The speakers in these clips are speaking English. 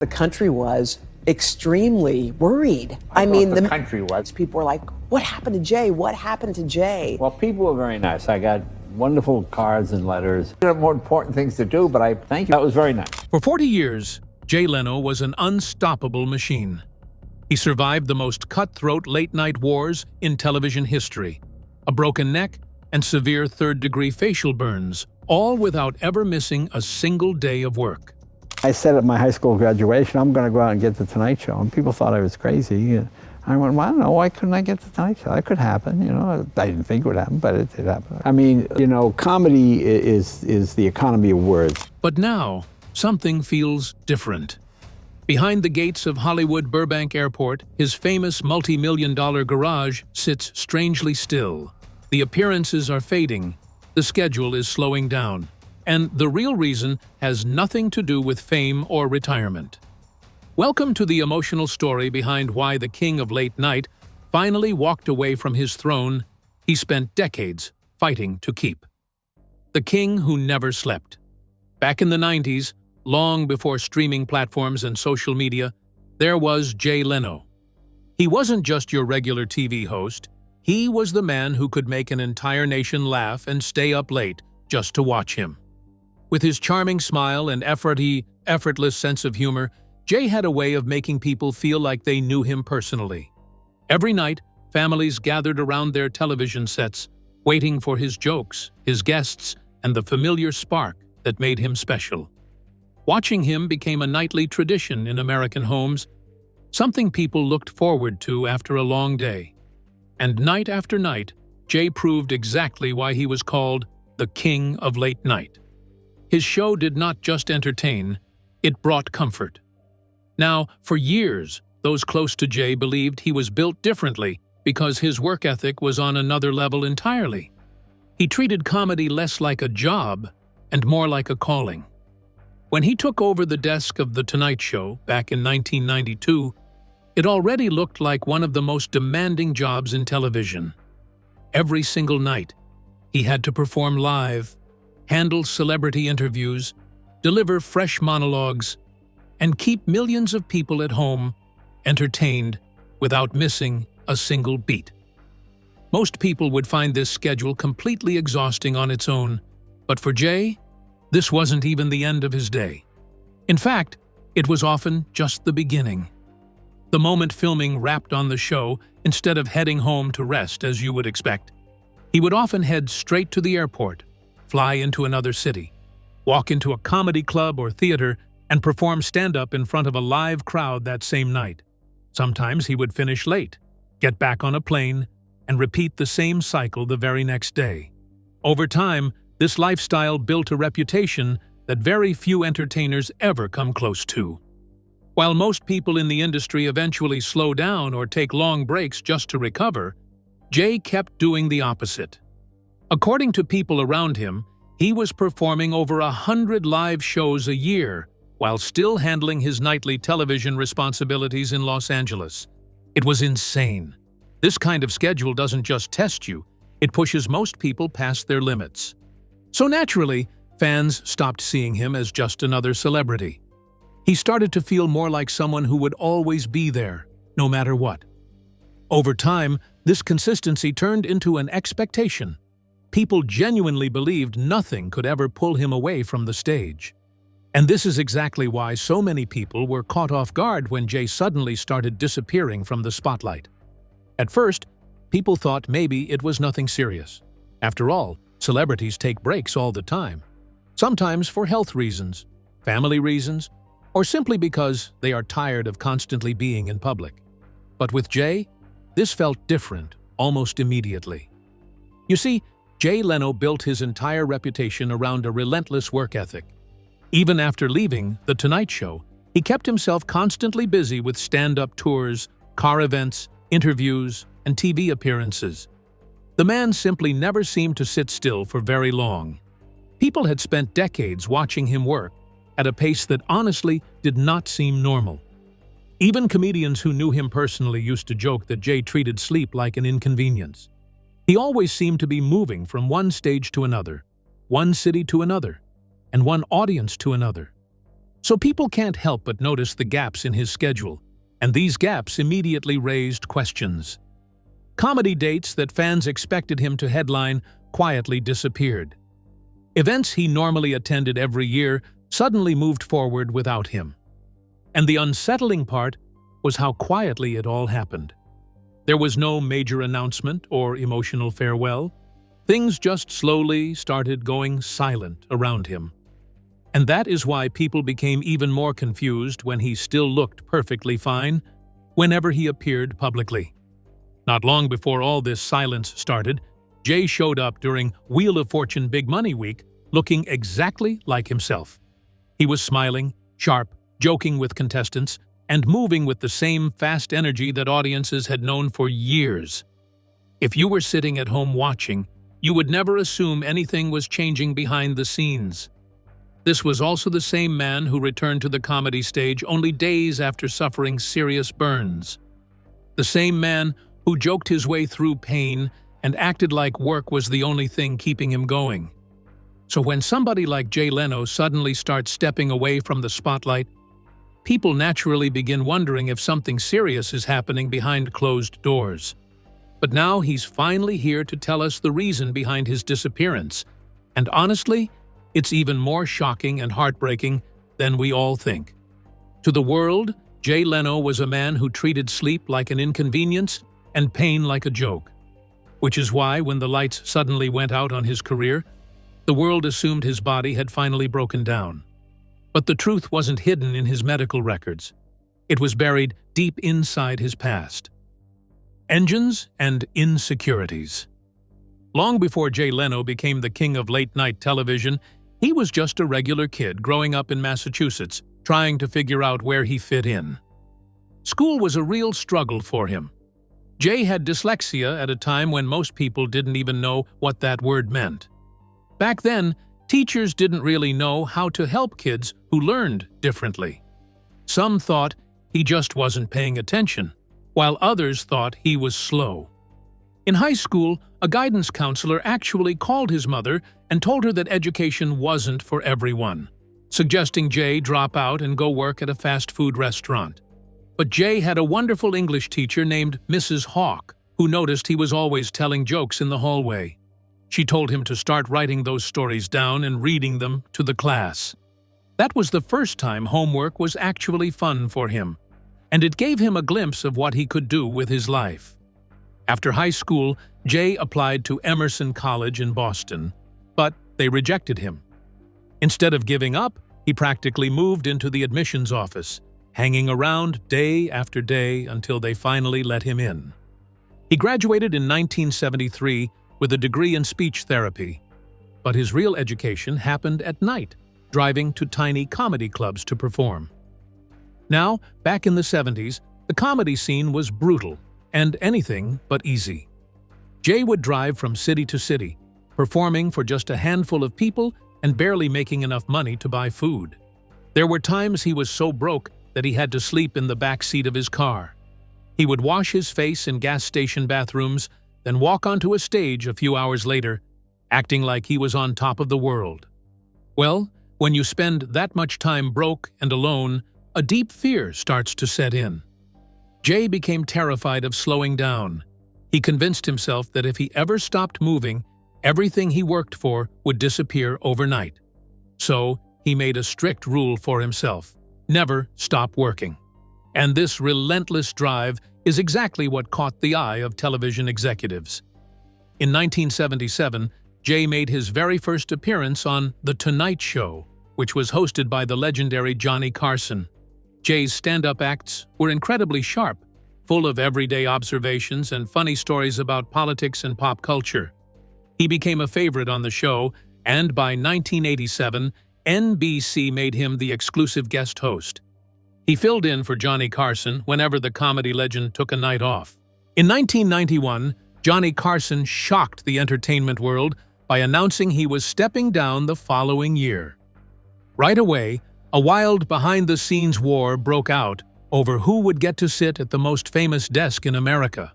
The country was extremely worried. The country was. People were like, what happened to Jay? What happened to Jay? Well, people were very nice. I got wonderful cards and letters. There are more important things to do, but I thank you. That was very nice. For 40 years, Jay Leno was an unstoppable machine. He survived the most cutthroat late-night wars in television history, a broken neck and severe third-degree facial burns, all without ever missing a single day of work. I said at my high school graduation, I'm going to go out and get the Tonight Show, and people thought I was crazy. I went, well, I don't know, why couldn't I get the Tonight Show? That could happen, you know. I didn't think it would happen, but it did happen. I mean, you know, comedy is the economy of words. But now, something feels different. Behind the gates of Hollywood Burbank Airport, his famous multi-million-dollar garage sits strangely still. The appearances are fading, the schedule is slowing down, and the real reason has nothing to do with fame or retirement. Welcome to the emotional story behind why the king of late night finally walked away from his throne he spent decades fighting to keep. The king who never slept. Back in the 90s, long before streaming platforms and social media, there was Jay Leno. He wasn't just your regular TV host, he was the man who could make an entire nation laugh and stay up late just to watch him. With his charming smile and effortless sense of humor, Jay had a way of making people feel like they knew him personally. Every night, families gathered around their television sets, waiting for his jokes, his guests, and the familiar spark that made him special. Watching him became a nightly tradition in American homes, something people looked forward to after a long day. And night after night, Jay proved exactly why he was called the King of Late Night. His show did not just entertain, it brought comfort. Now, for years, those close to Jay believed he was built differently because his work ethic was on another level entirely. He treated comedy less like a job and more like a calling. When he took over the desk of The Tonight Show back in 1992, it already looked like one of the most demanding jobs in television. Every single night, he had to perform live, handle celebrity interviews, deliver fresh monologues, and keep millions of people at home entertained without missing a single beat. Most people would find this schedule completely exhausting on its own, but for Jay, this wasn't even the end of his day. In fact, it was often just the beginning. The moment filming wrapped on the show, instead of heading home to rest as you would expect, he would often head straight to the airport, fly into another city, walk into a comedy club or theater, and perform stand-up in front of a live crowd that same night. Sometimes he would finish late, get back on a plane, and repeat the same cycle the very next day. Over time, this lifestyle built a reputation that very few entertainers ever come close to. While most people in the industry eventually slow down or take long breaks just to recover, Jay kept doing the opposite. According to people around him, he was performing over 100 live shows a year while still handling his nightly television responsibilities in Los Angeles. It was insane. This kind of schedule doesn't just test you, it pushes most people past their limits. So naturally, fans stopped seeing him as just another celebrity. He started to feel more like someone who would always be there, no matter what. Over time, this consistency turned into an expectation. People genuinely believed nothing could ever pull him away from the stage. And this is exactly why so many people were caught off guard when Jay suddenly started disappearing from the spotlight. At first, people thought maybe it was nothing serious. After all, celebrities take breaks all the time. Sometimes for health reasons, family reasons, or simply because they are tired of constantly being in public. But with Jay, this felt different almost immediately. You see, Jay Leno built his entire reputation around a relentless work ethic. Even after leaving The Tonight Show, he kept himself constantly busy with stand-up tours, car events, interviews, and TV appearances. The man simply never seemed to sit still for very long. People had spent decades watching him work at a pace that honestly did not seem normal. Even comedians who knew him personally used to joke that Jay treated sleep like an inconvenience. He always seemed to be moving from one stage to another, one city to another, and one audience to another. So people can't help but notice the gaps in his schedule, and these gaps immediately raised questions. Comedy dates that fans expected him to headline quietly disappeared. Events he normally attended every year suddenly moved forward without him. And the unsettling part was how quietly it all happened. There was no major announcement or emotional farewell. Things just slowly started going silent around him. And that is why people became even more confused when he still looked perfectly fine whenever he appeared publicly. Not long before all this silence started, Jay showed up during Wheel of Fortune Big Money Week looking exactly like himself. He was smiling, sharp, joking with contestants, and moving with the same fast energy that audiences had known for years. If you were sitting at home watching, you would never assume anything was changing behind the scenes. This was also the same man who returned to the comedy stage only days after suffering serious burns. The same man who joked his way through pain and acted like work was the only thing keeping him going. So when somebody like Jay Leno suddenly starts stepping away from the spotlight, people naturally begin wondering if something serious is happening behind closed doors. But now he's finally here to tell us the reason behind his disappearance. And honestly, it's even more shocking and heartbreaking than we all think. To the world, Jay Leno was a man who treated sleep like an inconvenience and pain like a joke. Which is why, when the lights suddenly went out on his career, the world assumed his body had finally broken down. But the truth wasn't hidden in his medical records. It was buried deep inside his past. Engines and insecurities. Long before Jay Leno became the king of late-night television, he was just a regular kid growing up in Massachusetts, trying to figure out where he fit in. School was a real struggle for him. Jay had dyslexia at a time when most people didn't even know what that word meant. Back then, teachers didn't really know how to help kids who learned differently. Some thought he just wasn't paying attention, while others thought he was slow. In high school, a guidance counselor actually called his mother and told her that education wasn't for everyone, suggesting Jay drop out and go work at a fast food restaurant. But Jay had a wonderful English teacher named Mrs. Hawk, who noticed he was always telling jokes in the hallway. She told him to start writing those stories down and reading them to the class. That was the first time homework was actually fun for him, and it gave him a glimpse of what he could do with his life. After high school, Jay applied to Emerson College in Boston, but they rejected him. Instead of giving up, he practically moved into the admissions office, hanging around day after day until they finally let him in. He graduated in 1973 with a degree in speech therapy, but his real education happened at night, driving to tiny comedy clubs to perform. Now, back in the 70s, the comedy scene was brutal and anything but easy. Jay would drive from city to city, performing for just a handful of people and barely making enough money to buy food. There were times he was so broke that he had to sleep in the back seat of his car. He would wash his face in gas station bathrooms, then walk onto a stage a few hours later, acting like he was on top of the world. Well, when you spend that much time broke and alone, a deep fear starts to set in. Jay became terrified of slowing down. He convinced himself that if he ever stopped moving, everything he worked for would disappear overnight. So, he made a strict rule for himself: never stop working. And this relentless drive is exactly what caught the eye of television executives. In 1977, Jay made his very first appearance on The Tonight Show, which was hosted by the legendary Johnny Carson. Jay's stand-up acts were incredibly sharp, full of everyday observations and funny stories about politics and pop culture. He became a favorite on the show, and by 1987, NBC made him the exclusive guest host. He filled in for Johnny Carson whenever the comedy legend took a night off. In 1991, Johnny Carson shocked the entertainment world by announcing he was stepping down the following year. Right away, a wild behind-the-scenes war broke out over who would get to sit at the most famous desk in America.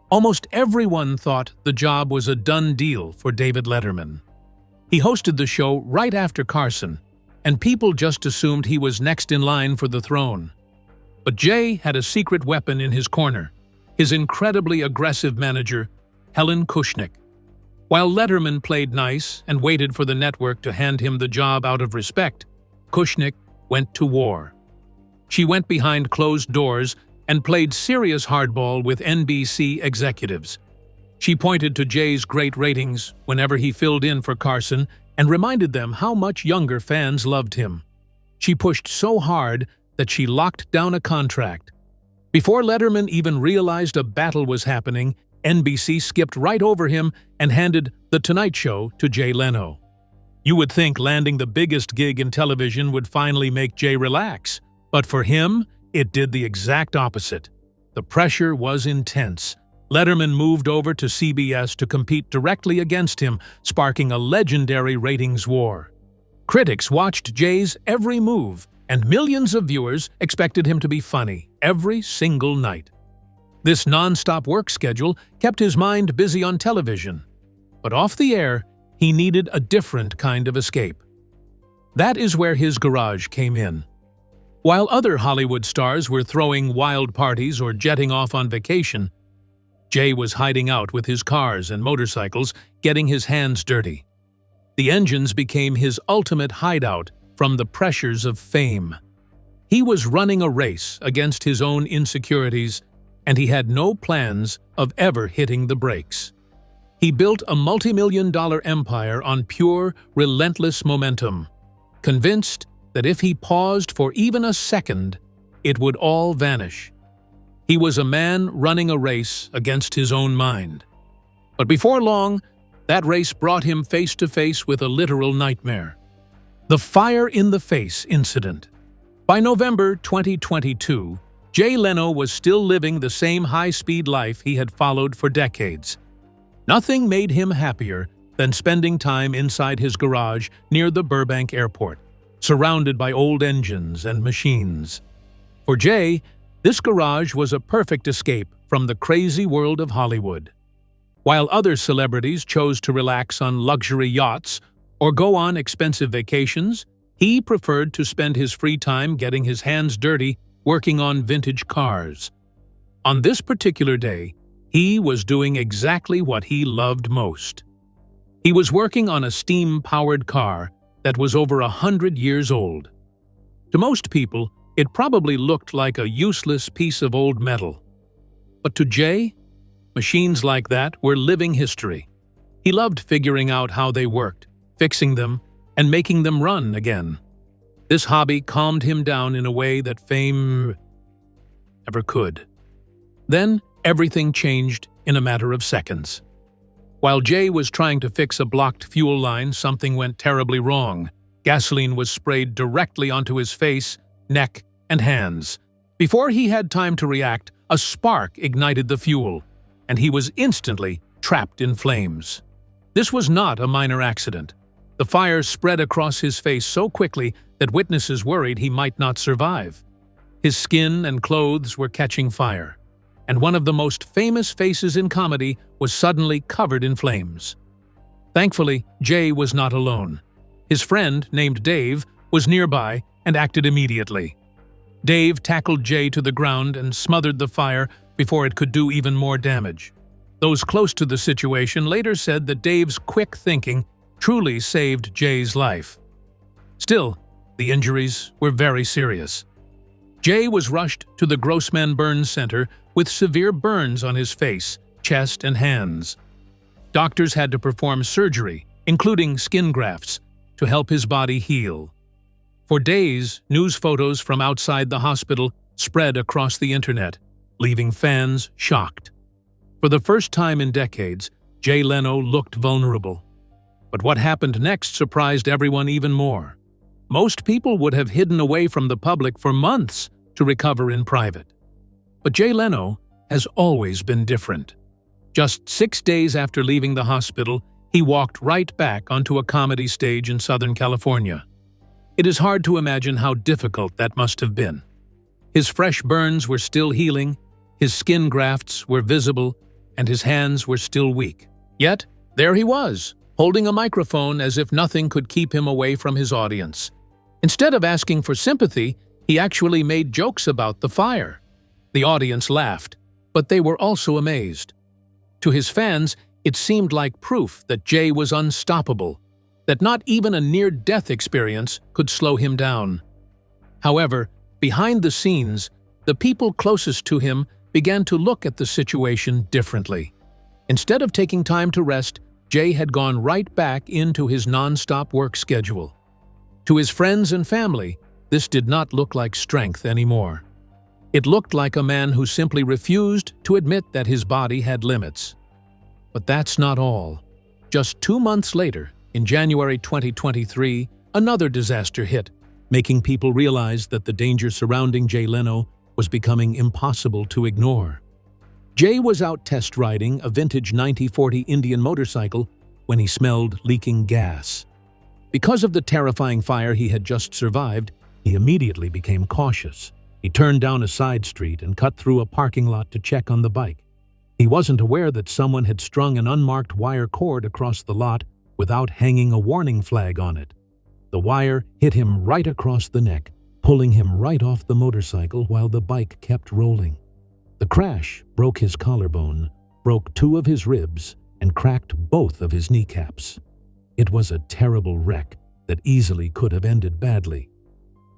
Almost everyone thought the job was a done deal for David Letterman. He hosted the show right after Carson, and people just assumed he was next in line for the throne. But Jay had a secret weapon in his corner, his incredibly aggressive manager, Helen Kushnick. While Letterman played nice and waited for the network to hand him the job out of respect, Kushnick went to war. She went behind closed doors and played serious hardball with NBC executives. She pointed to Jay's great ratings whenever he filled in for Carson and reminded them how much younger fans loved him. She pushed so hard that she locked down a contract. Before Letterman even realized a battle was happening, NBC skipped right over him and handed The Tonight Show to Jay Leno. You would think landing the biggest gig in television would finally make Jay relax, but for him, it did the exact opposite. The pressure was intense. Letterman moved over to CBS to compete directly against him, sparking a legendary ratings war. Critics watched Jay's every move, and millions of viewers expected him to be funny every single night. This non-stop work schedule kept his mind busy on television. But off the air, he needed a different kind of escape. That is where his garage came in. While other Hollywood stars were throwing wild parties or jetting off on vacation, Jay was hiding out with his cars and motorcycles, getting his hands dirty. The engines became his ultimate hideout from the pressures of fame. He was running a race against his own insecurities, and he had no plans of ever hitting the brakes. He built a multi-million-dollar empire on pure, relentless momentum, convinced that if he paused for even a second, it would all vanish. He was a man running a race against his own mind. But before long, that race brought him face to face with a literal nightmare. The fire in the face incident. By November 2022, Jay Leno was still living the same high-speed life he had followed for decades. Nothing made him happier than spending time inside his garage near the Burbank Airport, surrounded by old engines and machines. For Jay, this garage was a perfect escape from the crazy world of Hollywood. While other celebrities chose to relax on luxury yachts or go on expensive vacations, he preferred to spend his free time getting his hands dirty working on vintage cars. On this particular day, he was doing exactly what he loved most. He was working on a steam-powered car that was over 100 years old. To most people, it probably looked like a useless piece of old metal. But to Jay, machines like that were living history. He loved figuring out how they worked, fixing them, and making them run again. This hobby calmed him down in a way that fame never could. Then, everything changed in a matter of seconds. While Jay was trying to fix a blocked fuel line, something went terribly wrong. Gasoline was sprayed directly onto his face, neck, and hands. Before he had time to react, a spark ignited the fuel, and he was instantly trapped in flames. This was not a minor accident. The fire spread across his face so quickly that witnesses worried he might not survive. His skin and clothes were catching fire, and one of the most famous faces in comedy was suddenly covered in flames. Thankfully, Jay was not alone. His friend, named Dave, was nearby and acted immediately. Dave tackled Jay to the ground and smothered the fire before it could do even more damage. Those close to the situation later said that Dave's quick thinking truly saved Jay's life. Still, the injuries were very serious. Jay was rushed to the Grossman Burns Center with severe burns on his face, chest, and hands. Doctors had to perform surgery, including skin grafts, to help his body heal. For days, news photos from outside the hospital spread across the internet, leaving fans shocked. For the first time in decades, Jay Leno looked vulnerable. But what happened next surprised everyone even more. Most people would have hidden away from the public for months to recover in private. But Jay Leno has always been different. Just 6 days after leaving the hospital, he walked right back onto a comedy stage in Southern California. It is hard to imagine how difficult that must have been. His fresh burns were still healing, his skin grafts were visible, and his hands were still weak. Yet, there he was, holding a microphone as if nothing could keep him away from his audience. Instead of asking for sympathy, he actually made jokes about the fire. The audience laughed, but they were also amazed. To his fans, it seemed like proof that Jay was unstoppable, that not even a near-death experience could slow him down. However, behind the scenes, the people closest to him began to look at the situation differently. Instead of taking time to rest, Jay had gone right back into his non-stop work schedule. To his friends and family, this did not look like strength anymore. It looked like a man who simply refused to admit that his body had limits. But that's not all. Just 2 months later, in January 2023, another disaster hit, making people realize that the danger surrounding Jay Leno was becoming impossible to ignore. Jay was out test riding a vintage 1940 Indian motorcycle when he smelled leaking gas. Because of the terrifying fire he had just survived, he immediately became cautious. He turned down a side street and cut through a parking lot to check on the bike. He wasn't aware that someone had strung an unmarked wire cord across the lot without hanging a warning flag on it. The wire hit him right across the neck, pulling him right off the motorcycle while the bike kept rolling. The crash broke his collarbone, broke 2 of his ribs, and cracked both of his kneecaps. It was a terrible wreck that easily could have ended badly.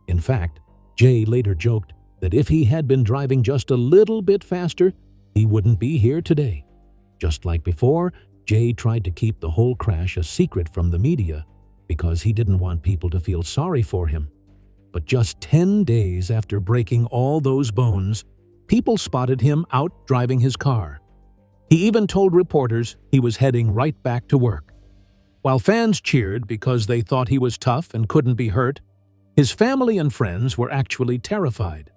In fact, Jay later joked that if he had been driving just a little bit faster, he wouldn't be here today. Just like before, Jay tried to keep the whole crash a secret from the media because he didn't want people to feel sorry for him. But just 10 days after breaking all those bones, people spotted him out driving his car. He even told reporters he was heading right back to work. While fans cheered because they thought he was tough and couldn't be hurt, his family and friends were actually terrified.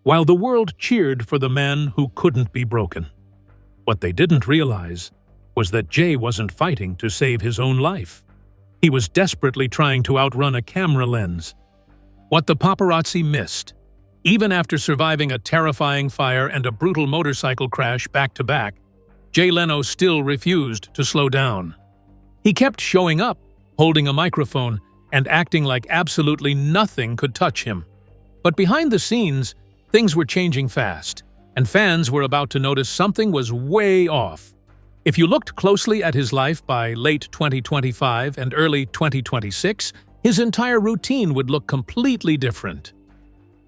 While the world cheered for the man who couldn't be broken, what they didn't realize was that Jay wasn't fighting to save his own life. He was desperately trying to outrun a camera lens. What the paparazzi missed, even after surviving a terrifying fire and a brutal motorcycle crash back-to-back, Jay Leno still refused to slow down. He kept showing up, holding a microphone, and acting like absolutely nothing could touch him. But behind the scenes, things were changing fast, and fans were about to notice something was way off. If you looked closely at his life by late 2025 and early 2026, his entire routine would look completely different.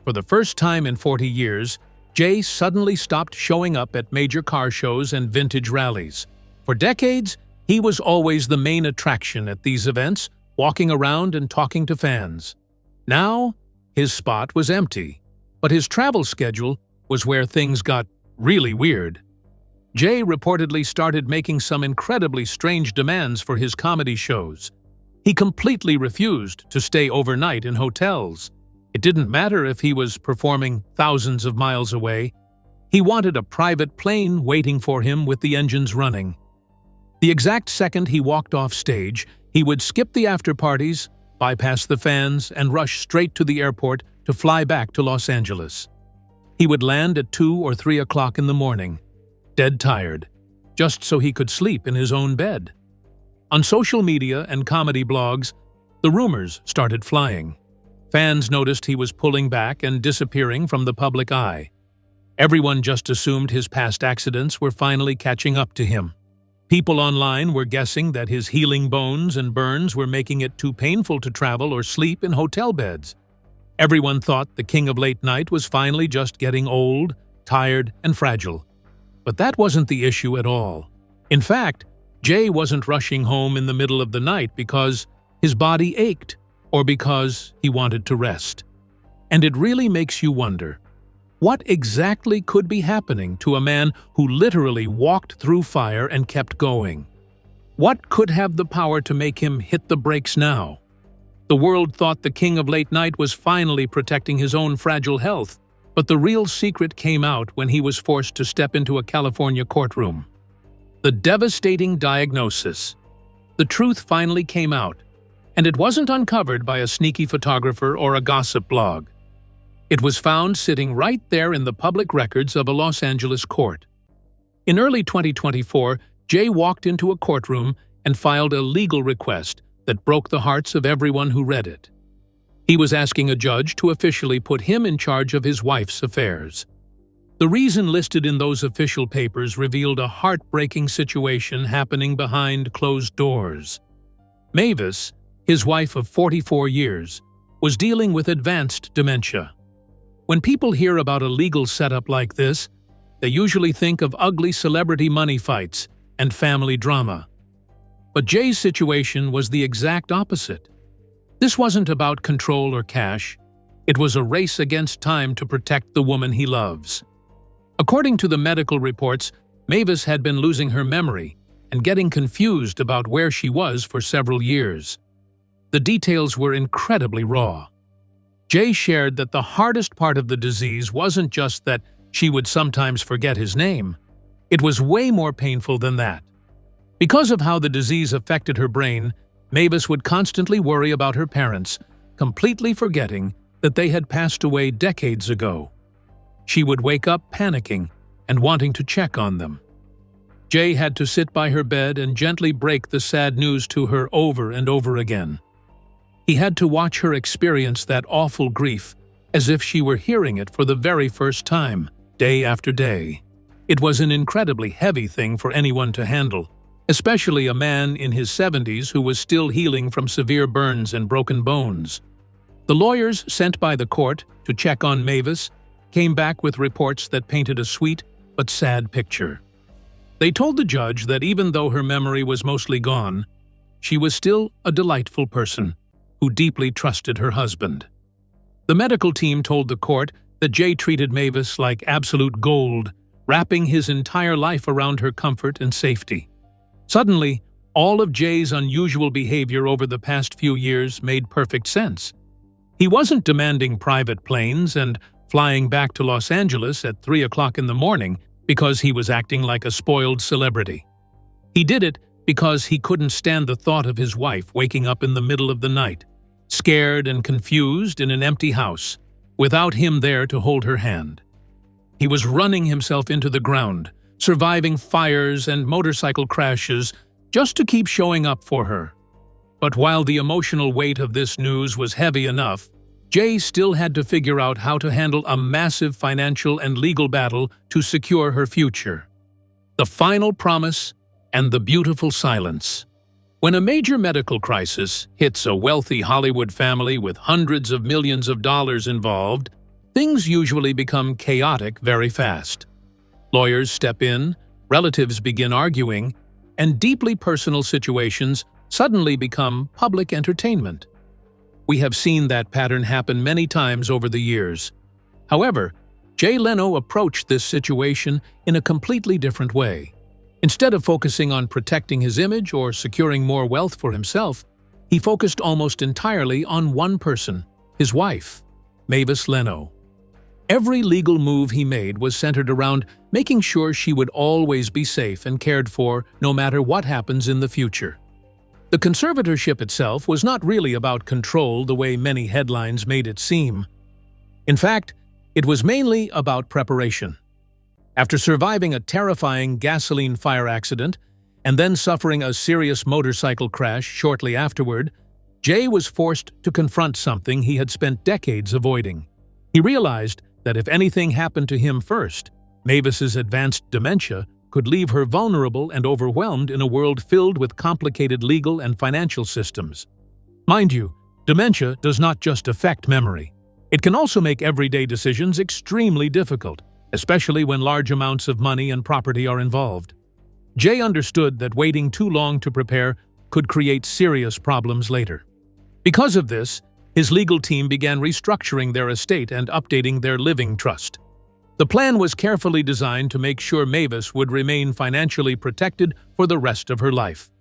For the first time in 40 years, Jay suddenly stopped showing up at major car shows and vintage rallies. For decades, he was always the main attraction at these events, walking around and talking to fans. Now, his spot was empty, but his travel schedule was where things got really weird. Jay reportedly started making some incredibly strange demands for his comedy shows. He completely refused to stay overnight in hotels. It didn't matter if he was performing thousands of miles away. He wanted a private plane waiting for him with the engines running. The exact second he walked off stage, he would skip the after-parties, bypass the fans, and rush straight to the airport to fly back to Los Angeles. He would land at 2 or 3 o'clock in the morning, dead tired, just so he could sleep in his own bed. On social media and comedy blogs, the rumors started flying. Fans noticed he was pulling back and disappearing from the public eye. Everyone just assumed his past accidents were finally catching up to him. People online were guessing that his healing bones and burns were making it too painful to travel or sleep in hotel beds. Everyone thought the king of late night was finally just getting old, tired, and fragile. But that wasn't the issue at all. In fact, Jay wasn't rushing home in the middle of the night because his body ached or because he wanted to rest. And it really makes you wonder, what exactly could be happening to a man who literally walked through fire and kept going? What could have the power to make him hit the brakes now? The world thought the king of late night was finally protecting his own fragile health, but the real secret came out when he was forced to step into a California courtroom. The devastating diagnosis. The truth finally came out, and it wasn't uncovered by a sneaky photographer or a gossip blog. It was found sitting right there in the public records of a Los Angeles court. In early 2024, Jay walked into a courtroom and filed a legal request that broke the hearts of everyone who read it. He was asking a judge to officially put him in charge of his wife's affairs. The reason listed in those official papers revealed a heartbreaking situation happening behind closed doors. Mavis, his wife of 44 years, was dealing with advanced dementia. When people hear about a legal setup like this, they usually think of ugly celebrity money fights and family drama. But Jay's situation was the exact opposite. This wasn't about control or cash. It was a race against time to protect the woman he loves. According to the medical reports, Mavis had been losing her memory and getting confused about where she was for several years. The details were incredibly raw. Jay shared that the hardest part of the disease wasn't just that she would sometimes forget his name. It was way more painful than that. Because of how the disease affected her brain, Mavis would constantly worry about her parents, completely forgetting that they had passed away decades ago. She would wake up panicking and wanting to check on them. Jay had to sit by her bed and gently break the sad news to her over and over again. He had to watch her experience that awful grief as if she were hearing it for the very first time, day after day. It was an incredibly heavy thing for anyone to handle, especially a man in his 70s who was still healing from severe burns and broken bones. The lawyers sent by the court to check on Mavis came back with reports that painted a sweet but sad picture. They told the judge that even though her memory was mostly gone, she was still a delightful person who deeply trusted her husband. The medical team told the court that Jay treated Mavis like absolute gold, wrapping his entire life around her comfort and safety. Suddenly, all of Jay's unusual behavior over the past few years made perfect sense. He wasn't demanding private planes and flying back to Los Angeles at 3 o'clock in the morning because he was acting like a spoiled celebrity. He did it because he couldn't stand the thought of his wife waking up in the middle of the night, scared and confused in an empty house, without him there to hold her hand. He was running himself into the ground, surviving fires and motorcycle crashes just to keep showing up for her. But while the emotional weight of this news was heavy enough, Jay still had to figure out how to handle a massive financial and legal battle to secure her future. The final promise and the beautiful silence. When a major medical crisis hits a wealthy Hollywood family with hundreds of millions of dollars involved, things usually become chaotic very fast. Lawyers step in, relatives begin arguing, and deeply personal situations suddenly become public entertainment. We have seen that pattern happen many times over the years. However, Jay Leno approached this situation in a completely different way. Instead of focusing on protecting his image or securing more wealth for himself, he focused almost entirely on one person, his wife, Mavis Leno. Every legal move he made was centered around making sure she would always be safe and cared for no matter what happens in the future. The conservatorship itself was not really about control the way many headlines made it seem. In fact, it was mainly about preparation. After surviving a terrifying gasoline fire accident and then suffering a serious motorcycle crash shortly afterward, Jay was forced to confront something he had spent decades avoiding. He realized that if anything happened to him first, Mavis's advanced dementia could leave her vulnerable and overwhelmed in a world filled with complicated legal and financial systems. Mind you, dementia does not just affect memory. It can also make everyday decisions extremely difficult, especially when large amounts of money and property are involved. Jay understood that waiting too long to prepare could create serious problems later. Because of this, his legal team began restructuring their estate and updating their living trust. The plan was carefully designed to make sure Mavis would remain financially protected for the rest of her life.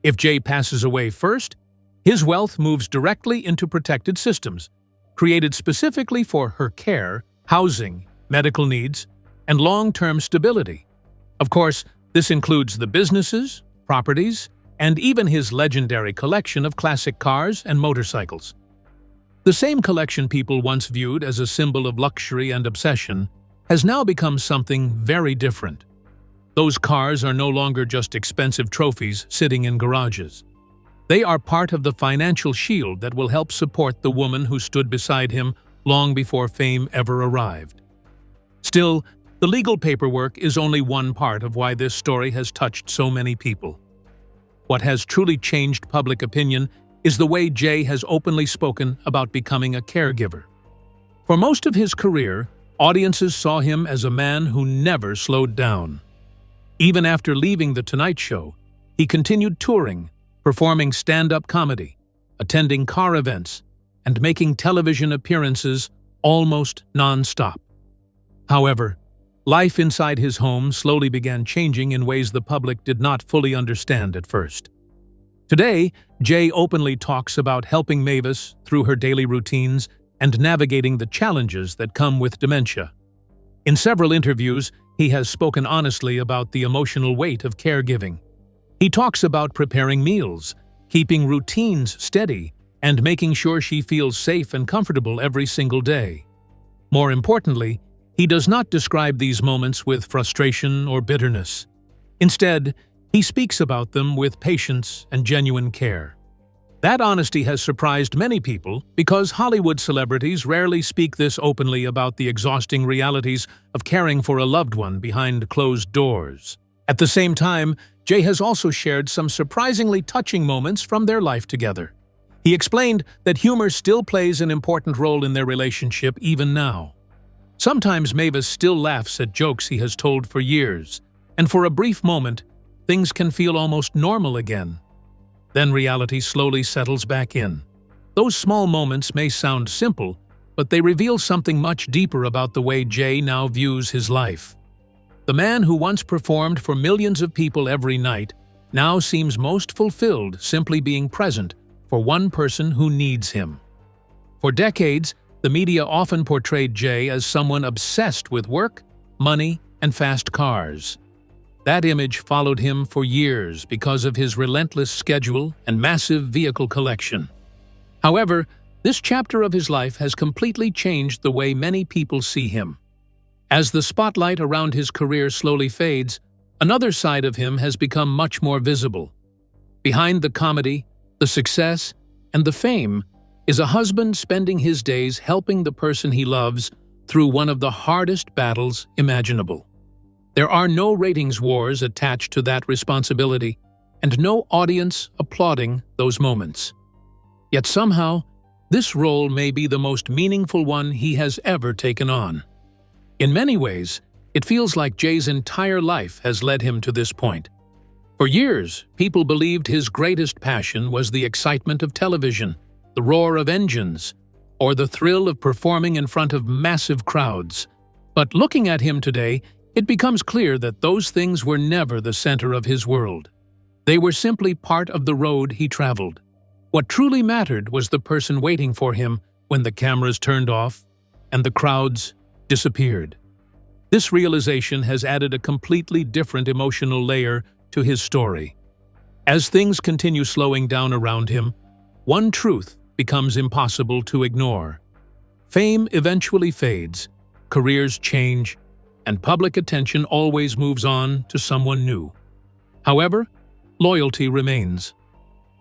If Jay passes away first, his wealth moves directly into protected systems, created specifically for her care, housing, medical needs, and long-term stability. Of course, this includes the businesses, properties, and even his legendary collection of classic cars and motorcycles. The same collection people once viewed as a symbol of luxury and obsession has now become something very different. Those cars are no longer just expensive trophies sitting in garages. They are part of the financial shield that will help support the woman who stood beside him long before fame ever arrived. Still, the legal paperwork is only one part of why this story has touched so many people. What has truly changed public opinion is the way Jay has openly spoken about becoming a caregiver. For most of his career, audiences saw him as a man who never slowed down. Even after leaving The Tonight Show, he continued touring, performing stand-up comedy, attending car events, and making television appearances almost non-stop. However, life inside his home slowly began changing in ways the public did not fully understand at first. Today, Jay openly talks about helping Mavis through her daily routines and navigating the challenges that come with dementia. In several interviews, he has spoken honestly about the emotional weight of caregiving. He talks about preparing meals, keeping routines steady, and making sure she feels safe and comfortable every single day. More importantly, he does not describe these moments with frustration or bitterness. Instead, he speaks about them with patience and genuine care. That honesty has surprised many people because Hollywood celebrities rarely speak this openly about the exhausting realities of caring for a loved one behind closed doors. At the same time, Jay has also shared some surprisingly touching moments from their life together. He explained that humor still plays an important role in their relationship even now. Sometimes Mavis still laughs at jokes he has told for years, and for a brief moment, things can feel almost normal again. Then reality slowly settles back in. Those small moments may sound simple, but they reveal something much deeper about the way Jay now views his life. The man who once performed for millions of people every night now seems most fulfilled simply being present for one person who needs him. For decades, the media often portrayed Jay as someone obsessed with work, money, and fast cars. That image followed him for years because of his relentless schedule and massive vehicle collection. However, this chapter of his life has completely changed the way many people see him. As the spotlight around his career slowly fades, another side of him has become much more visible. Behind the comedy, the success, and the fame is a husband spending his days helping the person he loves through one of the hardest battles imaginable. There are no ratings wars attached to that responsibility, and no audience applauding those moments. Yet somehow, this role may be the most meaningful one he has ever taken on. In many ways, it feels like Jay's entire life has led him to this point. For years, people believed his greatest passion was the excitement of television, the roar of engines, or the thrill of performing in front of massive crowds. But looking at him today, it becomes clear that those things were never the center of his world. They were simply part of the road he traveled. What truly mattered was the person waiting for him when the cameras turned off and the crowds disappeared. This realization has added a completely different emotional layer to his story. As things continue slowing down around him, one truth becomes impossible to ignore. Fame eventually fades, careers change, and public attention always moves on to someone new. However, loyalty remains.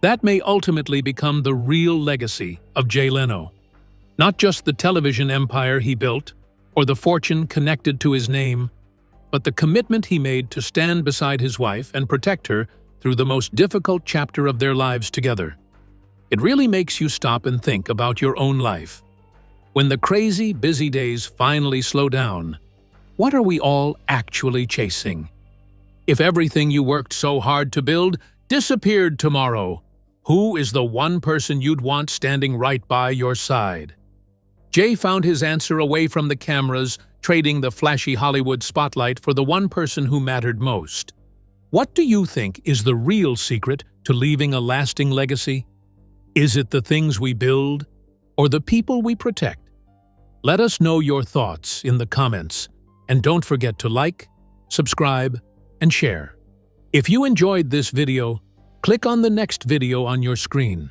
That may ultimately become the real legacy of Jay Leno. Not just the television empire he built, or the fortune connected to his name, but the commitment he made to stand beside his wife and protect her through the most difficult chapter of their lives together. It really makes you stop and think about your own life. When the crazy, busy days finally slow down, what are we all actually chasing? If everything you worked so hard to build disappeared tomorrow, who is the one person you'd want standing right by your side? Jay found his answer away from the cameras, trading the flashy Hollywood spotlight for the one person who mattered most. What do you think is the real secret to leaving a lasting legacy? Is it the things we build, or the people we protect? Let us know your thoughts in the comments, and don't forget to like, subscribe, and share. If you enjoyed this video, click on the next video on your screen.